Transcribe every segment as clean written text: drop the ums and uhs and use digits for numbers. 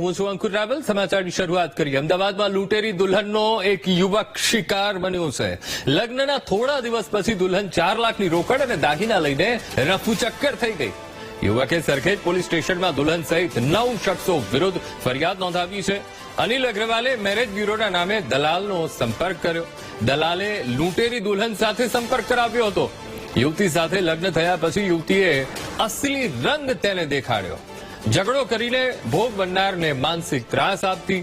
હું છું અંકુર રાવલ. સમાચારની શરૂઆત કરીએ. અમદાવાદમાં લૂંટેરી દુલ્હનનો એક યુવક શિકાર બન્યો છે. લગ્નના થોડા દિવસ પછી દુલ્હન 4 લાખની રોકડ અને દાગીના લઈને રફુચક્કર થઈ ગઈ. યુવકે સરખેજ પોલીસ સ્ટેશનમાં દુલ્હન સહિત 9 શખ્સો વિરુદ્ધ ફરિયાદ નોંધાવી છે. અનિલ અગ્રવાલે મેરેજ બ્યુરોના નામે દલાલનો સંપર્ક કર્યો. દલાલે લૂંટેરી દુલ્હન સાથે સંપર્ક કરાવ્યો હતો. યુવતી સાથે લગ્ન થયા પછી યુવતીએ અસલી રંગ તેને દેખાડ્યો. ઝઘડો કરીને ભોગ બનનારને માનસિક ત્રાસ આપતી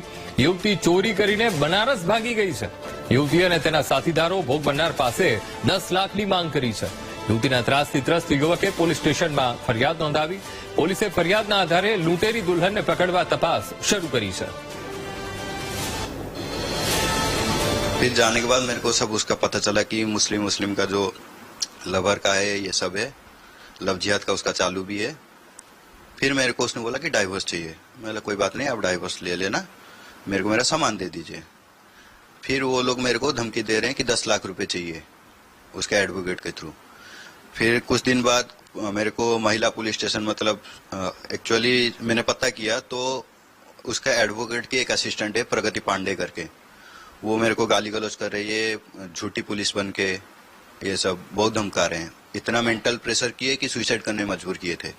યુવતી ચોરી કરીને બનારસ ભાગી ગઈ છે. યુવતી અને તેના સાથીદારો ભોગ બનનાર પાસે 10 લાખની માંગ કરી છે. યુવતીના ત્રાસથી ત્રસ્ત યુવકે પોલીસ સ્ટેશનમાં ફરિયાદ નોંધાવી. પોલીસે ફરિયાદના આધારે લૂંટેરી દુલ્હનને પકડવા તપાસ શરૂ કરી છે. फिर जाने के बाद मेरे को सब उसका पता चला कि मुस्लिम का जो लवर का है ये सब है, लव जिहाद का उसका चालू भी है. फिर मेरे को उसने बोला कि डाइवोर्स चाहिए. मैं बोला कोई बात नहीं, आप डाइवोर्स ले लेना, मेरे को मेरा सामान दे दीजिए. फिर वो लोग मेरे को धमकी दे रहे हैं कि 10 लाख रुपए चाहिए उसके एडवोकेट के थ्रू. फिर कुछ दिन बाद मेरे को महिला पुलिस स्टेशन मतलब एक्चुअली मैंने पता किया तो उसका एडवोकेट की एक असिस्टेंट है प्रगति पांडे करके, वो मेरे को गाली गलौज कर रही है, झूठी पुलिस बन के ये सब बहुत धमका रहे हैं. इतना मेंटल प्रेशर किए कि सुसाइड करने मजबूर किए थे.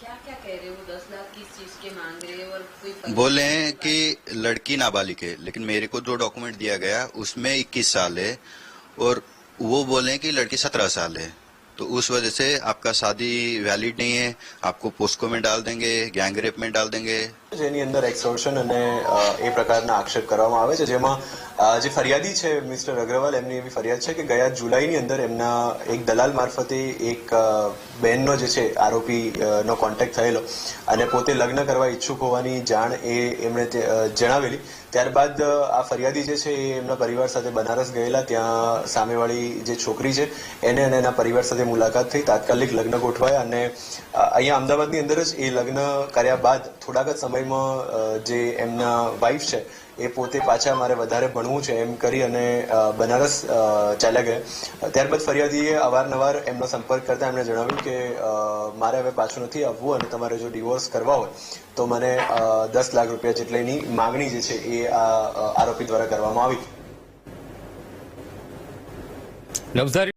क्या क्या कह रहे हो? 10 लाख किस चीज के मांग रहे हैं और कोई बोले हैं कि लड़की नाबालिग है, लेकिन मेरे को जो डॉक्यूमेंट दिया गया उसमें 21 साल है और वो बोले हैं कि लड़की 17 साल है. तो उस वजह से आपका शादी वैलिड नहीं है, आपको पोस्को में डाल देंगे, गैंग रेप में डाल देंगे. જેની અંદર એક્સટોર્શન અને એ પ્રકારના આક્ષેપ કરવામાં આવે છે, જેમાં જે ફરિયાદી છે મિસ્ટર અગ્રવાલ, એમની એવી ફરિયાદ છે કે ગયા જુલાઈની અંદર એમના એક દલાલ મારફતે એક બહેનનો જે છે આરોપી નો કોન્ટેક્ટ થયેલો અને પોતે લગ્ન કરવા ઈચ્છુક હોવાની જાણ એમણે જણાવેલી. ત્યારબાદ આ ફરિયાદી જે છે એ એમના પરિવાર સાથે બનારસ ગયેલા. ત્યાં સામેવાળી જે છોકરી છે એને અને એના પરિવાર સાથે મુલાકાત થઈ. તાત્કાલિક લગ્ન ગોઠવાયા અને અહીંયા અમદાવાદની અંદર જ એ લગ્ન કર્યા બાદ થોડાક જ સમયમાં જે એમના વાઇફ છે એ પોતે પાછા મારે વધારે ભણવું છે એમ કરી અને બનારસ ચાલ્યા ગયા. ત્યારબાદ ફરિયાદીએ અવારનવાર એમનો સંપર્ક કરતા એમણે જણાવ્યું કે મારે હવે પાછું નથી આવવું અને તમારે જો ડિવોર્સ કરવા હોય તો મને 10 લાખ રૂપિયા જેટલીની માગણી જે છે એ આરોપી દ્વારા કરવામાં આવી. નવસારી